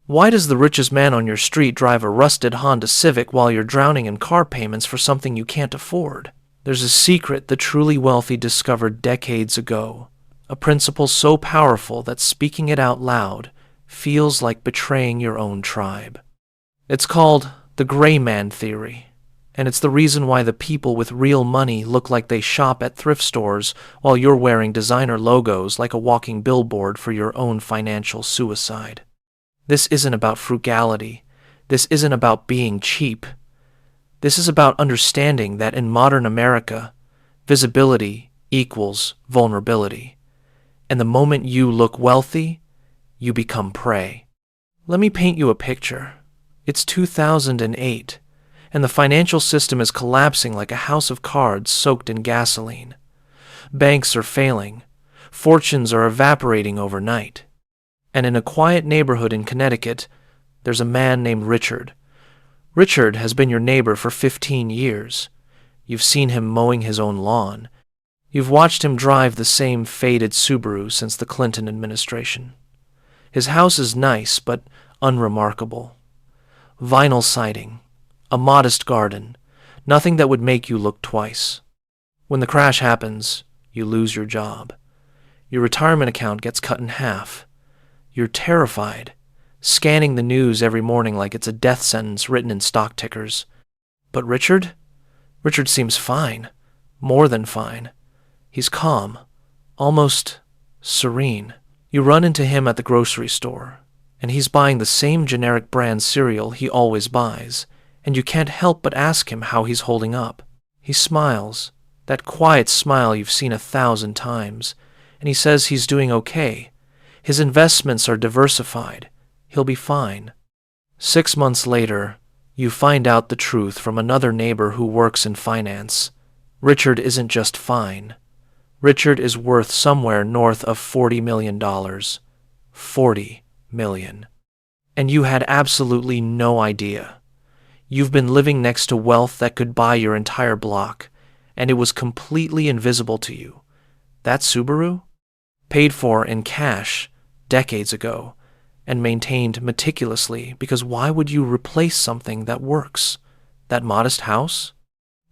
Why does the richest man on your street drive a rusted Honda Civic while you're drowning in car payments for something you can't afford? There's a secret the truly wealthy discovered decades ago, a principle so powerful that speaking it out loud feels like betraying your own tribe. It's called the gray man theory, and it's the reason why the people with real money look like they shop at thrift stores while you're wearing designer logos like a walking billboard for your own financial suicide. This isn't about frugality. This isn't about being cheap. This is about understanding that in modern America, visibility equals vulnerability. And the moment you look wealthy, you become prey. Let me paint you a picture. It's 2008, and the financial system is collapsing like a house of cards soaked in gasoline. Banks are failing. Fortunes are evaporating overnight. And in a quiet neighborhood in Connecticut, there's a man named Richard. Richard has been your neighbor for 15 years. You've seen him mowing his own lawn. You've watched him drive the same faded Subaru since the Clinton administration. His house is nice, but unremarkable. Vinyl siding, a modest garden, nothing that would make you look twice. When the crash happens, you lose your job. Your retirement account gets cut in half. You're terrified, scanning the news every morning like it's a death sentence written in stock tickers. But Richard seems fine, more than fine. He's calm, almost serene. You run into him at the grocery store, and he's buying the same generic brand cereal he always buys, and you can't help but ask him how he's holding up. He smiles, that quiet smile you've seen 1,000 times, and he says he's doing okay. His investments are diversified. He'll be fine. 6 months later, you find out the truth from another neighbor who works in finance. Richard isn't just fine. Richard is worth somewhere north of $40 million. $40 million. And you had absolutely no idea. You've been living next to wealth that could buy your entire block, and it was completely invisible to you. That Subaru? Paid for in cash decades ago, and maintained meticulously, because why would you replace something that works? That modest house?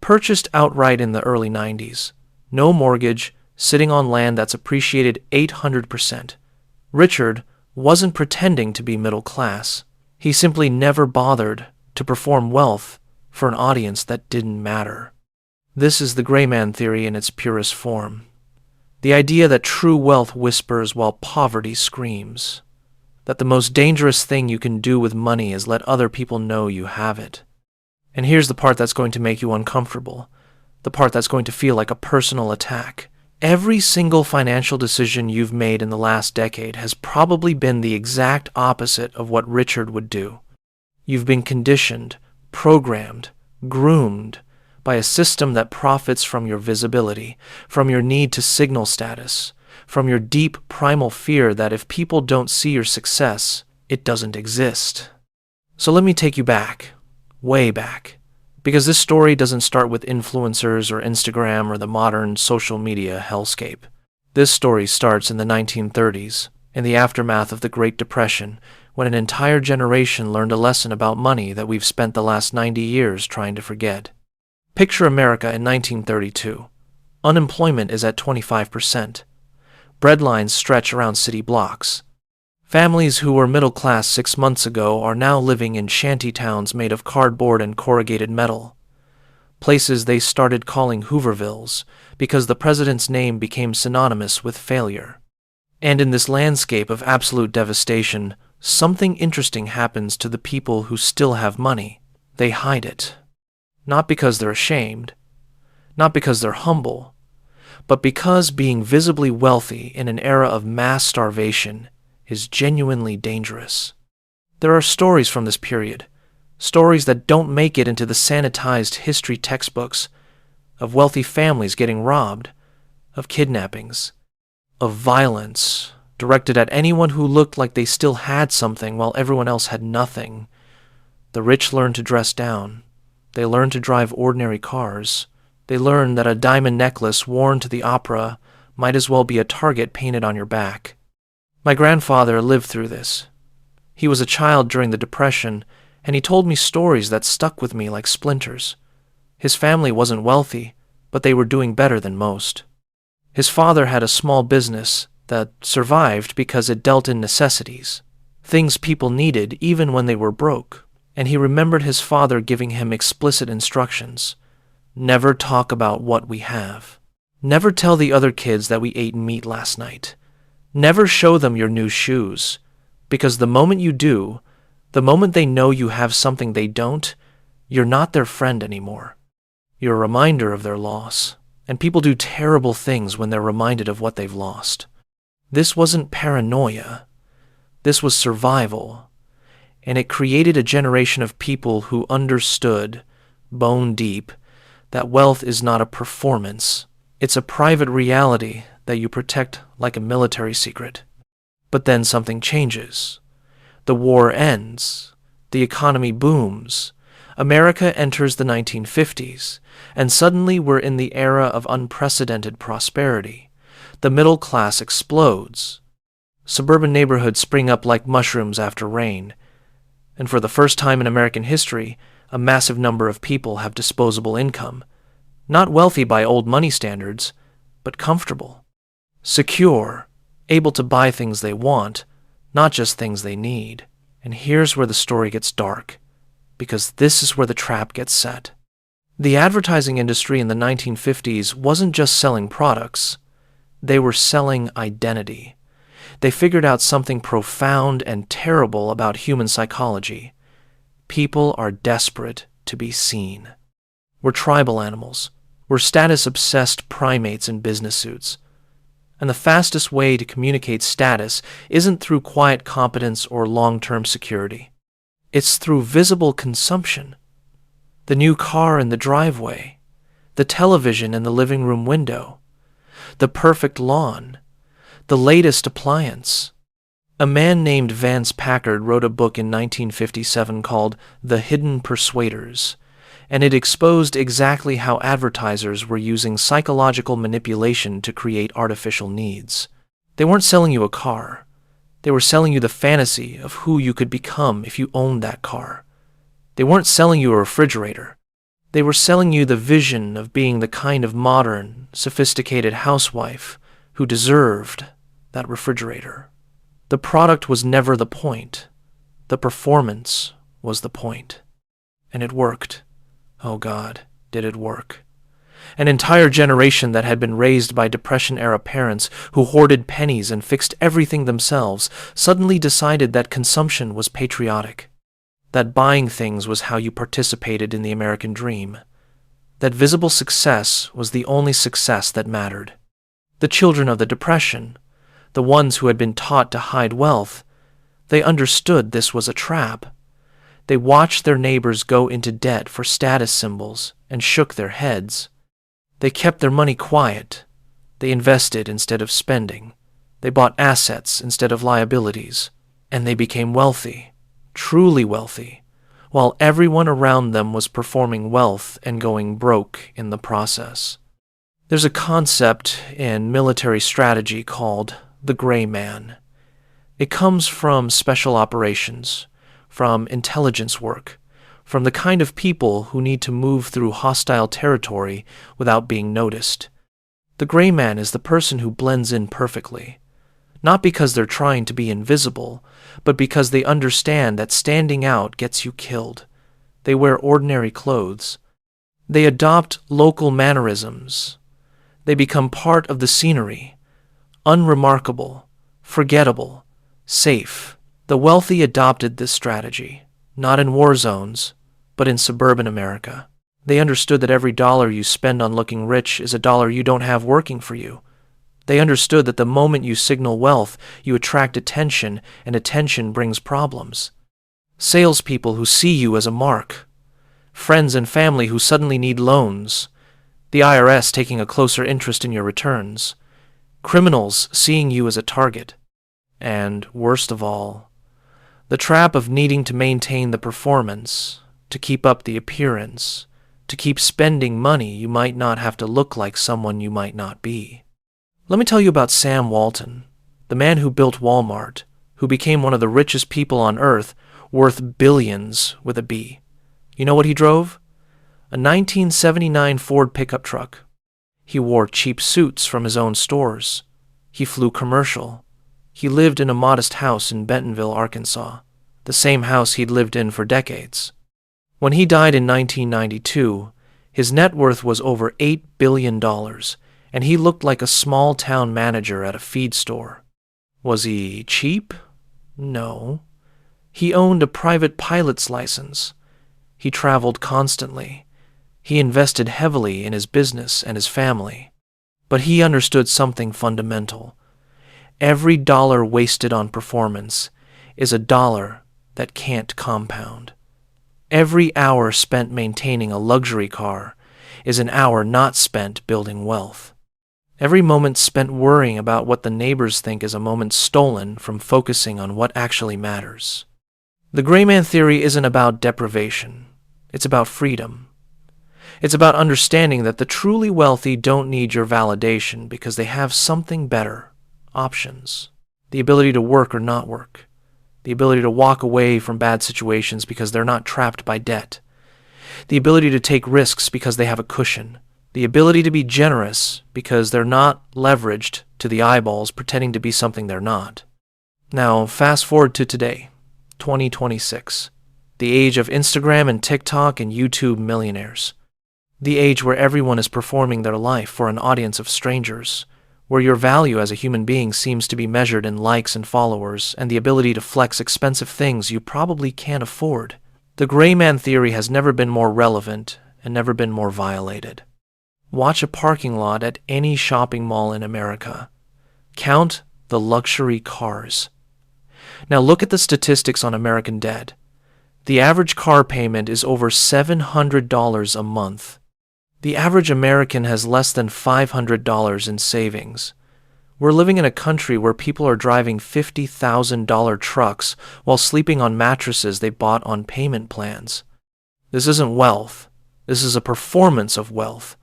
Purchased outright in the early 90s. No mortgage, sitting on land that's appreciated 800%. Richard wasn't pretending to be middle class. He simply never bothered to perform wealth for an audience that didn't matter. This is the gray man theory in its purest form. The idea that true wealth whispers while poverty screams. That the most dangerous thing you can do with money is let other people know you have it. And here's the part that's going to make you uncomfortable. The part that's going to feel like a personal attack. Every single financial decision you've made in the last decade has probably been the exact opposite of what Richard would do. You've been conditioned, programmed, groomed by a system that profits from your visibility, from your need to signal status, from your deep primal fear that if people don't see your success, it doesn't exist. So let me take you back, way back, because this story doesn't start with influencers or Instagram or the modern social media hellscape. This story starts in the 1930s, in the aftermath of the Great Depression, when an entire generation learned a lesson about money that we've spent the last 90 years trying to forget. Picture America in 1932. Unemployment is at 25%. Bread lines stretch around city blocks. Families who were middle class 6 months ago are now living in shanty towns made of cardboard and corrugated metal. Places they started calling Hoovervilles because the president's name became synonymous with failure. And in this landscape of absolute devastation, something interesting happens to the people who still have money. They hide it. Not because they're ashamed, not because they're humble, but because being visibly wealthy in an era of mass starvation is genuinely dangerous. There are stories from this period, stories that don't make it into the sanitized history textbooks, of wealthy families getting robbed, of kidnappings, of violence directed at anyone who looked like they still had something while everyone else had nothing. The rich learned to dress down. They learned to drive ordinary cars. They learned that a diamond necklace worn to the opera might as well be a target painted on your back. My grandfather lived through this. He was a child during the Depression, and he told me stories that stuck with me like splinters. His family wasn't wealthy, but they were doing better than most. His father had a small business that survived because it dealt in necessities, things people needed even when they were broke, and he remembered his father giving him explicit instructions. Never talk about what we have. Never tell the other kids that we ate meat last night. Never show them your new shoes, because the moment you do, the moment they know you have something they don't, you're not their friend anymore. You're a reminder of their loss, and people do terrible things when they're reminded of what they've lost. This wasn't paranoia. This was survival, and it created a generation of people who understood, bone deep, that wealth is not a performance. It's a private reality that you protect like a military secret. But then something changes. The war ends. The economy booms. America enters the 1950s, and suddenly we're in the era of unprecedented prosperity. The middle class explodes. Suburban neighborhoods spring up like mushrooms after rain. And for the first time in American history, a massive number of people have disposable income. Not wealthy by old money standards, but comfortable, secure, able to buy things they want, not just things they need. And here's where the story gets dark, because this is where the trap gets set. The advertising industry in the 1950s wasn't just selling products. They were selling identity. They figured out something profound and terrible about human psychology. People are desperate to be seen. We're tribal animals. We're status-obsessed primates in business suits. And the fastest way to communicate status isn't through quiet competence or long-term security. It's through visible consumption. The new car in the driveway, the television in the living room window, the perfect lawn, the latest appliance. A man named Vance Packard wrote a book in 1957 called The Hidden Persuaders, and it exposed exactly how advertisers were using psychological manipulation to create artificial needs. They weren't selling you a car. They were selling you the fantasy of who you could become if you owned that car. They weren't selling you a refrigerator. They were selling you the vision of being the kind of modern, sophisticated housewife who deserved that refrigerator. The product was never the point. The performance was the point. And it worked. Oh God, did it work. An entire generation that had been raised by Depression-era parents who hoarded pennies and fixed everything themselves suddenly decided that consumption was patriotic, that buying things was how you participated in the American dream, that visible success was the only success that mattered. The children of the Depression, the ones who had been taught to hide wealth, they understood this was a trap. They watched their neighbors go into debt for status symbols and shook their heads. They kept their money quiet. They invested instead of spending. They bought assets instead of liabilities. And they became wealthy, truly wealthy, while everyone around them was performing wealth and going broke in the process. There's a concept in military strategy called the gray man. It comes from special operations, from intelligence work, from the kind of people who need to move through hostile territory without being noticed. The gray man is the person who blends in perfectly, not because they're trying to be invisible, but because they understand that standing out gets you killed. They wear ordinary clothes. They adopt local mannerisms. They become part of the scenery, unremarkable, forgettable, safe. The wealthy adopted this strategy, not in war zones, but in suburban America. They understood that every dollar you spend on looking rich is a dollar you don't have working for you. They understood that the moment you signal wealth, you attract attention, and attention brings problems. Salespeople who see you as a mark. Friends and family who suddenly need loans. The IRS taking a closer interest in your returns. Criminals seeing you as a target. And, worst of all, the trap of needing to maintain the performance, to keep up the appearance, to keep spending money you might not have to look like someone you might not be. Let me tell you about Sam Walton, the man who built Walmart, who became one of the richest people on Earth, worth billions with a B. You know what he drove? A 1979 Ford pickup truck. He wore cheap suits from his own stores. He flew commercial. He lived in a modest house in Bentonville, Arkansas, the same house he'd lived in for decades. When he died in 1992, his net worth was over $8 billion, and he looked like a small-town manager at a feed store. Was he cheap? No. He owned a private pilot's license. He traveled constantly. He invested heavily in his business and his family. But he understood something fundamental. Every dollar wasted on performance is a dollar that can't compound. Every hour spent maintaining a luxury car is an hour not spent building wealth. Every moment spent worrying about what the neighbors think is a moment stolen from focusing on what actually matters. The gray man theory isn't about deprivation. It's about freedom. It's about understanding that the truly wealthy don't need your validation because they have something better, options. The ability to work or not work. The ability to walk away from bad situations because they're not trapped by debt. The ability to take risks because they have a cushion. The ability to be generous because they're not leveraged to the eyeballs pretending to be something they're not. Now, fast forward to today, 2026, the age of Instagram and TikTok and YouTube millionaires. The age where everyone is performing their life for an audience of strangers, where your value as a human being seems to be measured in likes and followers and the ability to flex expensive things you probably can't afford. The gray man theory has never been more relevant and never been more violated. Watch a parking lot at any shopping mall in America. Count the luxury cars. Now look at the statistics on American debt. The average car payment is over $700 a month. The average American has less than $500 in savings. We're living in a country where people are driving $50,000 trucks while sleeping on mattresses they bought on payment plans. This isn't wealth. This is a performance of wealth,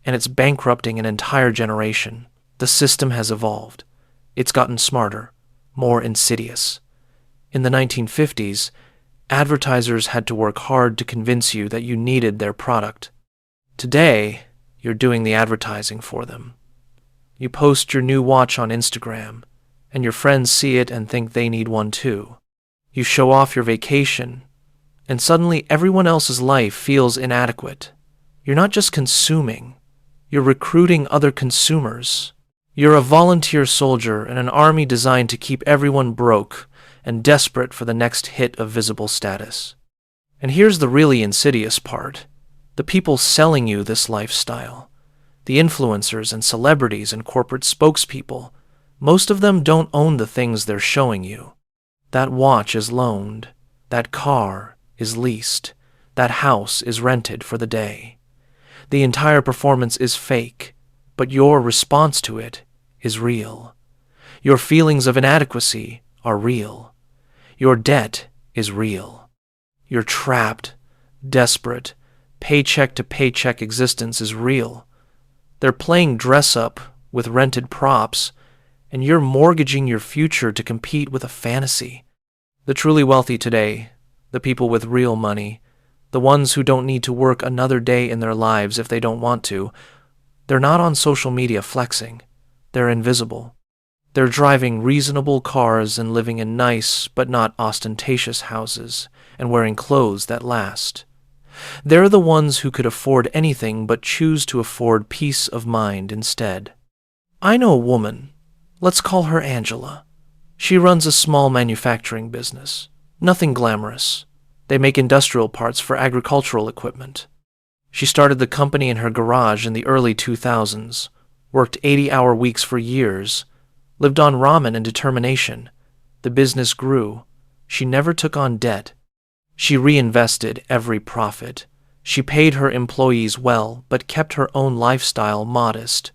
and it's bankrupting an entire generation. The system has evolved. It's gotten smarter, more insidious. In the 1950s, advertisers had to work hard to convince you that you needed their product. Today, you're doing the advertising for them. You post your new watch on Instagram, and your friends see it and think they need one too. You show off your vacation, and suddenly everyone else's life feels inadequate. You're not just consuming, you're recruiting other consumers. You're a volunteer soldier in an army designed to keep everyone broke and desperate for the next hit of visible status. And here's the really insidious part. The people selling you this lifestyle, the influencers and celebrities and corporate spokespeople, most of them don't own the things they're showing you. That watch is loaned, that car is leased, that house is rented for the day. The entire performance is fake, but your response to it is real. Your feelings of inadequacy are real. Your debt is real. Your trapped, desperate, paycheck-to-paycheck existence is real. They're playing dress-up with rented props, and you're mortgaging your future to compete with a fantasy. The truly wealthy today, the people with real money, the ones who don't need to work another day in their lives if they don't want to, they're not on social media flexing. They're invisible. They're driving reasonable cars and living in nice but not ostentatious houses and wearing clothes that last. They're the ones who could afford anything but choose to afford peace of mind instead. I know a woman. Let's call her Angela. She runs a small manufacturing business. Nothing glamorous. They make industrial parts for agricultural equipment. She started the company in her garage in the early 2000s, worked 80-hour weeks for years, lived on ramen and determination. The business grew. She never took on debt. She reinvested every profit. She paid her employees well, but kept her own lifestyle modest.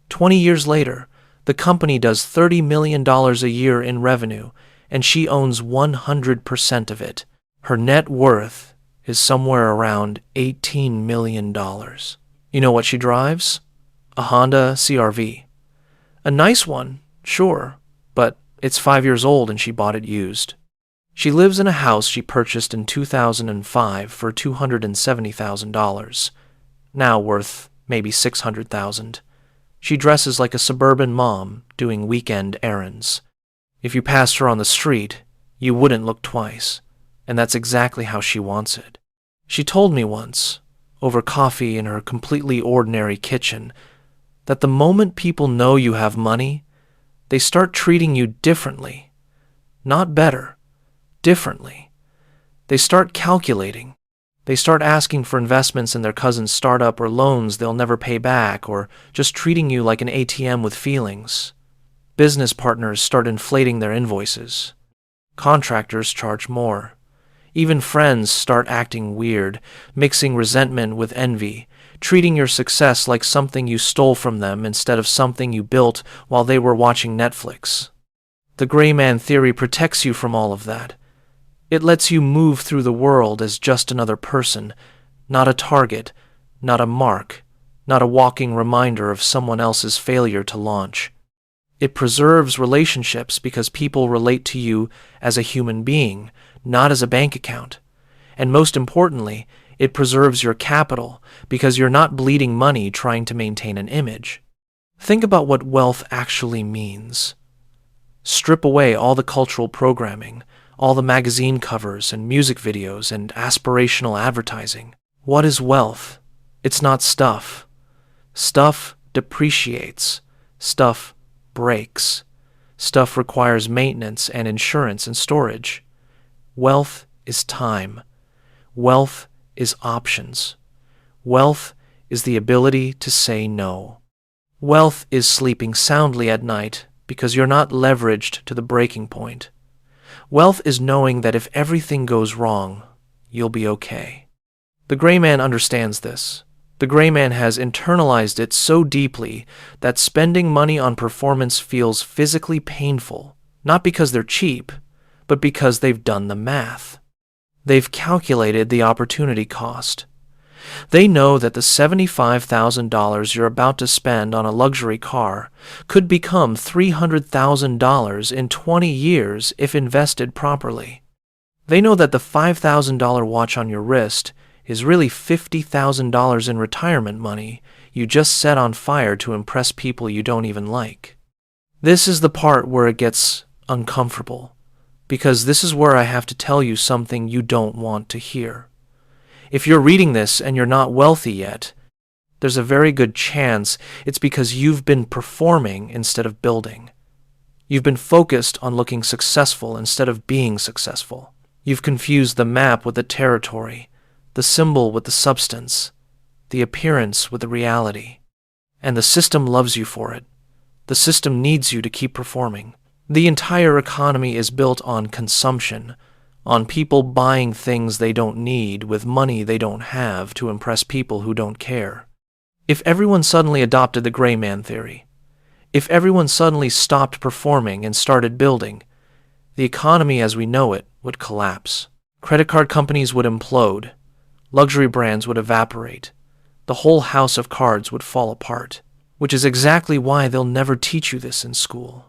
20 years later, the company does $30 million a year in revenue, and she owns 100% of it. Her net worth is somewhere around $18 million. You know what she drives? A Honda CR-V. A nice one, sure, but It's 5 years old and she bought it used. She lives in a house she purchased in 2005 for $270,000, now worth maybe $600,000. She dresses like a suburban mom doing weekend errands. If you passed her on the street, you wouldn't look twice, and that's exactly how she wants it. She told me once, over coffee in her completely ordinary kitchen, that the moment people know you have money, they start treating you differently. Not better, differently. They start calculating. They start asking for investments in their cousin's startup or loans they'll never pay back, or just treating you like an ATM with feelings. Business partners start inflating their invoices. Contractors charge more. Even friends start acting weird, mixing resentment with envy, treating your success like something you stole from them instead of something you built while they were watching Netflix. The gray man theory protects you from all of that. It lets you move through the world as just another person, not a target, not a mark, not a walking reminder of someone else's failure to launch. It preserves relationships because people relate to you as a human being, not as a bank account. And most importantly, it preserves your capital because you're not bleeding money trying to maintain an image. Think about what wealth actually means. Strip away all the cultural programming, all the magazine covers and music videos and aspirational advertising. What is wealth? It's not stuff. Stuff depreciates. Stuff breaks. Stuff requires maintenance and insurance and storage. Wealth is time. Wealth is options. Wealth is the ability to say no. Wealth is sleeping soundly at night because you're not leveraged to the breaking point. Wealth is knowing that if everything goes wrong, you'll be okay. The gray man understands this. The gray man has internalized it so deeply that spending money on performance feels physically painful, not because they're cheap, but because they've done the math. They've calculated the opportunity cost. They know that the $75,000 you're about to spend on a luxury car could become $300,000 in 20 years if invested properly. They know that the $5,000 watch on your wrist is really $50,000 in retirement money you just set on fire to impress people you don't even like. This is the part where it gets uncomfortable, because this is where I have to tell you something you don't want to hear. If you're reading this and you're not wealthy yet, there's a very good chance it's because you've been performing instead of building. You've been focused on looking successful instead of being successful. You've confused the map with the territory, the symbol with the substance, the appearance with the reality. And the system loves you for it. The system needs you to keep performing. The entire economy is built on consumption, on people buying things they don't need with money they don't have to impress people who don't care. If everyone suddenly adopted the gray man theory, if everyone suddenly stopped performing and started building, the economy as we know it would collapse. Credit card companies would implode. Luxury brands would evaporate. The whole house of cards would fall apart, which is exactly why they'll never teach you this in school.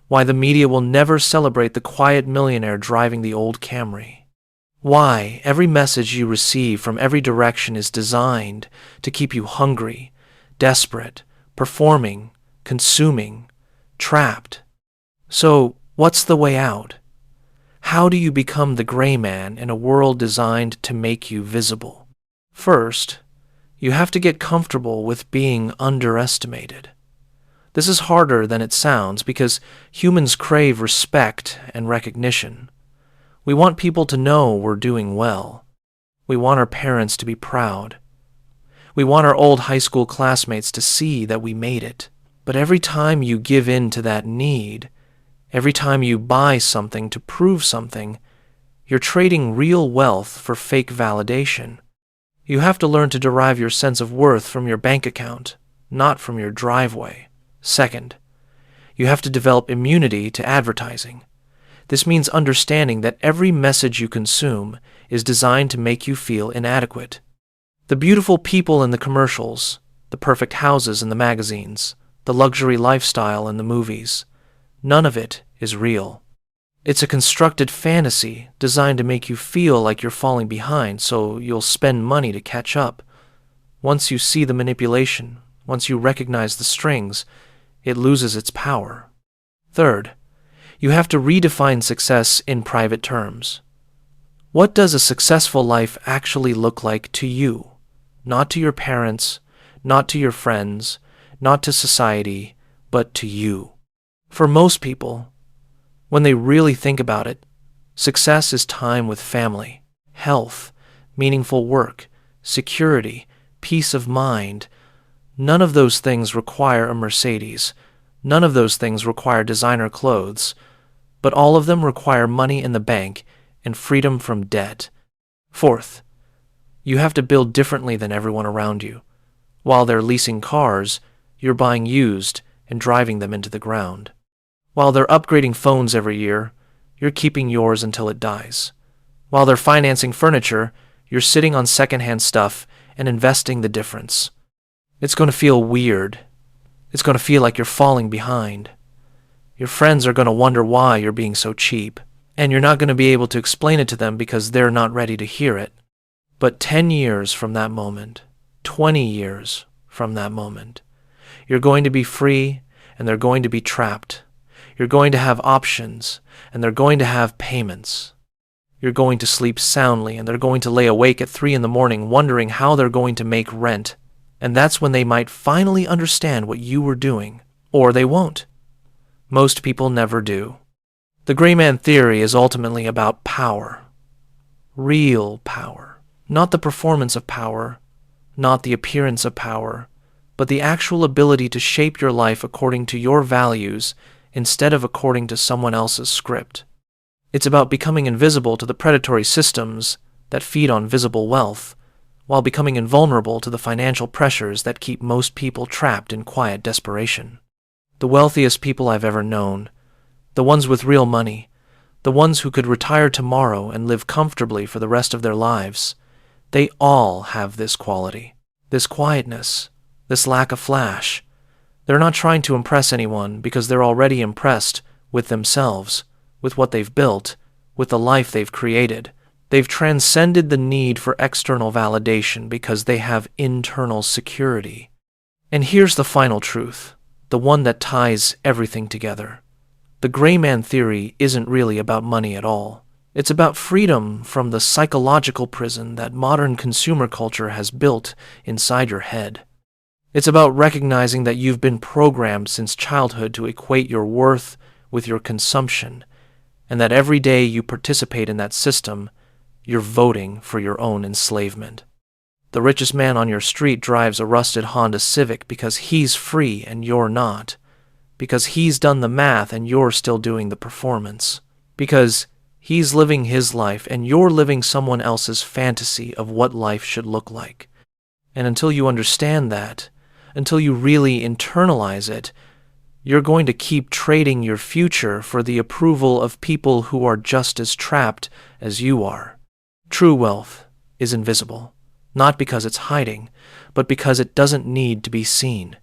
Why the media will never celebrate the quiet millionaire driving the old Camry. Why every message you receive from every direction is designed to keep you hungry, desperate, performing, consuming, trapped. So, what's the way out? How do you become the gray man in a world designed to make you visible? First, you have to get comfortable with being underestimated. This is harder than it sounds because humans crave respect and recognition. We want people to know we're doing well. We want our parents to be proud. We want our old high school classmates to see that we made it. But every time you give in to that need, every time you buy something to prove something, you're trading real wealth for fake validation. You have to learn to derive your sense of worth from your bank account, not from your driveway. Second, you have to develop immunity to advertising. This means understanding that every message you consume is designed to make you feel inadequate. The beautiful people in the commercials, the perfect houses in the magazines, the luxury lifestyle in the movies, None of it is real. It's a constructed fantasy designed to make you feel like you're falling behind, so you'll spend money to catch up. Once you see the manipulation, once you recognize the strings, it loses its power. Third, you have to redefine success in private terms. What does a successful life actually look like to you? Not to your parents, not to your friends, not to society, but to you. For most people, when they really think about it, success is time with family, health, meaningful work, security, peace of mind. None of those things require a Mercedes. None of those things require designer clothes. But all of them require money in the bank and freedom from debt. Fourth, you have to build differently than everyone around you. While they're leasing cars, you're buying used and driving them into the ground. While they're upgrading phones every year, you're keeping yours until it dies. While they're financing furniture, you're sitting on secondhand stuff and investing the difference. It's going to feel weird. It's going to feel like you're falling behind. Your friends are going to wonder why you're being so cheap, and you're not going to be able to explain it to them because they're not ready to hear it. But 10 years from that moment, 20 years from that moment, you're going to be free and they're going to be trapped. You're going to have options and they're going to have payments. You're going to sleep soundly and they're going to lay awake at 3 a.m. wondering how they're going to make rent. And that's when they might finally understand what you were doing, or they won't. Most people never do. The gray man theory is ultimately about power. Real power. Not the performance of power, not the appearance of power, but the actual ability to shape your life according to your values instead of according to someone else's script. It's about becoming invisible to the predatory systems that feed on visible wealth, while becoming invulnerable to the financial pressures that keep most people trapped in quiet desperation. The wealthiest people I've ever known, the ones with real money, the ones who could retire tomorrow and live comfortably for the rest of their lives, they all have this quality, this quietness, this lack of flash. They're not trying to impress anyone because they're already impressed with themselves, with what they've built, with the life they've created. They've transcended the need for external validation because they have internal security. And here's the final truth, the one that ties everything together. The gray man theory isn't really about money at all. It's about freedom from the psychological prison that modern consumer culture has built inside your head. It's about recognizing that you've been programmed since childhood to equate your worth with your consumption, and that every day you participate in that system, you're voting for your own enslavement. The richest man on your street drives a rusted Honda Civic because he's free and you're not, because he's done the math and you're still doing the performance, because he's living his life and you're living someone else's fantasy of what life should look like. And until you understand that, until you really internalize it, you're going to keep trading your future for the approval of people who are just as trapped as you are. True wealth is invisible, not because it's hiding, but because it doesn't need to be seen.